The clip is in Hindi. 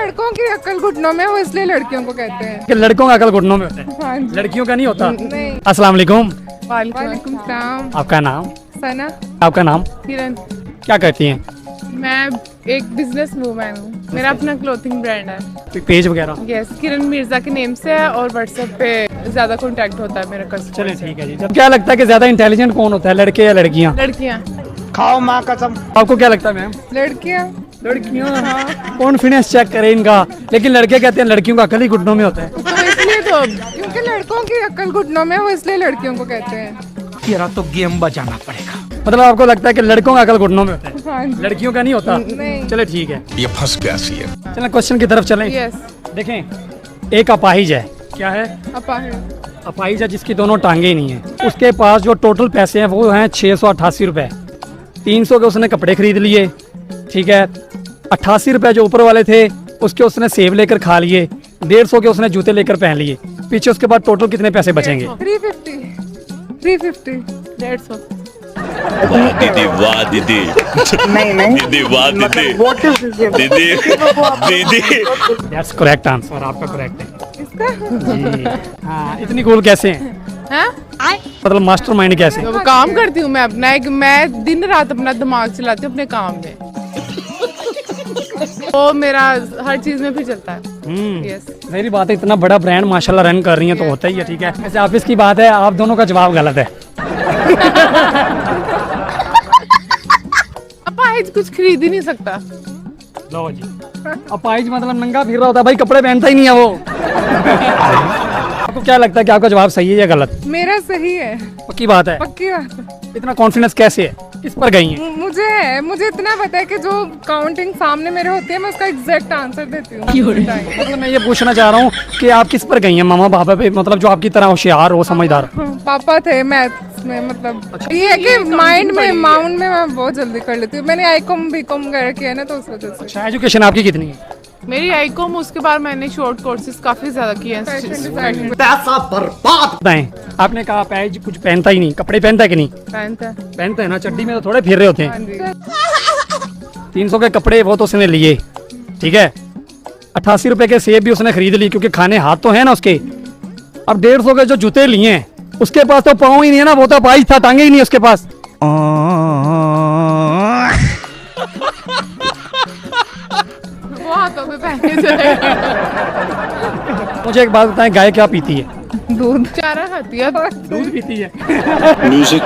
लड़कों की अक्ल घुटनों में, वो इसलिए लड़कियों को कहते हैं कि लड़कों का अकल घुटनों में होता है, हाँ जी। लड़कियों का नहीं होता। नहीं। अस्सलाम वालेकुम। वालेकुम सलाम। आपका नाम? सना। आपका नाम? किरण। क्या करती हैं? मैं एक बिजनेस वूमन हूँ, मेरा अपना क्लोथिंग ब्रांड है। पेज वगैरह? यस, किरण मिर्जा के नेम से है और व्हाट्सएप पे ज्यादा कांटेक्ट होता है मेरा कस्टमर। चलिए ठीक है जी। क्या लगता है कि ज्यादा इंटेलिजेंट कौन होता है, लड़के या लड़कियाँ? लड़कियाँ। खाओ माँ कसम। आपको क्या लगता है मैम? लड़कियाँ। लड़कियाँ। कॉन्फिडेंस चेक करें इनका, लेकिन लड़के कहते हैं लड़कियों का अकल ही घुटनों में होता है। तो इसलिए तो क्योंकि लड़कों की अक्ल घुटनों में, वो इसलिए लड़कियों को कहते हैं। तेरा तो गेम बजाना पड़ेगा। मतलब आपको लगता है कि लड़कों का अकल घुटनों में होता है, हाँ जी। लड़कियों का नहीं होता? नहीं। चले ठीक है, ये फंस गया सी है। चलें क्वेश्चन की तरफ चलें। यस। देखें, एक अपाहिज है। क्या है? अपाहिज। अपाहिज है जिसकी दोनों टांगे ही नहीं है। उसके पास जो टोटल पैसे हैं वो हैं 688 रुपए। 300 के उसने कपड़े खरीद लिए, ठीक है। 88 रुपए जो ऊपर वाले थे उसके उसने सेब लेकर खा लिए। 150 के उसने जूते लेकर पहन लिए। पीछे उसके बाद टोटल कितने पैसे बचेंगे? 350। 350। 150। वाह दीदी, वाह दीदी। नहीं दीदी वाह दीदी। What is this? दीदी दीदी। दैट्स करेक्ट आंसर, आपका करेक्ट है इसका जी। हाँ, इतनी कूल कैसे हैं? हाँ? मतलब मास्टरमाइंड कैसे? तो काम करती हूँ मैं अपना, एक मैं दिन रात अपना दिमाग चलाती हूँ अपने काम में। तो मेरा हर चीज में फिर चलता है। यस। मेरी बात है, इतना बड़ा ब्रांड माशाल्लाह रन कर रही है तो होता ही है, ठीक है। वैसे ऑफिस की बात है, आप दोनों का जवाब गलत है। अपाहिज कुछ खरीद ही नहीं सकता। लो जी, अपाहिज मतलब नंगा फिर रहा होता है भाई, कपड़े पहनता ही नहीं है वो। आपको क्या लगता है कि आपका जवाब सही है या गलत? मेरा सही है। पक्की बात है? पक्की बात है। इतना कॉन्फिडेंस कैसे है? किस पर गई हैं? मुझे इतना पता है कि जो काउंटिंग सामने मेरे होती है मैं उसका एग्जैक्ट आंसर देती हूँ। मतलब मैं ये पूछना चाह रहा हूँ कि आप किस पर गई हैं, मामा पापा पे, मतलब जो आपकी तरह होशियार हो, समझदार? पापा थे मैथ्स में, मतलब ये है कि माइंड में माउंड में मैं बहुत जल्दी कर लेती हूँ। मैंने आईकॉम बीकॉम वगैरह किया है ना, तो उस वजह से। अच्छा, एजुकेशन आपकी कितनी है? मेरी आईकॉम, उसके बाद मैंने शॉर्ट कोर्सेज काफी ज्यादा किए हैं। पैसा बर्बाद। बताएं, आपने कहा अपाहिज कुछ पहनता ही नहीं, कपड़े पहनता है कि नहीं? पहनता है ना, चड्डी में तो थोड़े फिर रहे होते हैं। 300 के कपड़े वो तो उसने लिए, ठीक है। 88 रुपए के सेब भी उसने खरीद लिए क्योंकि खाने हाथ तो है ना उसके। अब 150 के जो जूते लिए हैं उसके पास तो पाँव ही नहीं है ना, वो तो अपाहिज था, टांगे ही नहीं उसके पास। वो हाथों में पहने चलेगा। मुझे एक बात बताएं, गाय क्या पीती है? दूध। चारा खाती है। दूध पीती है। म्यूजिक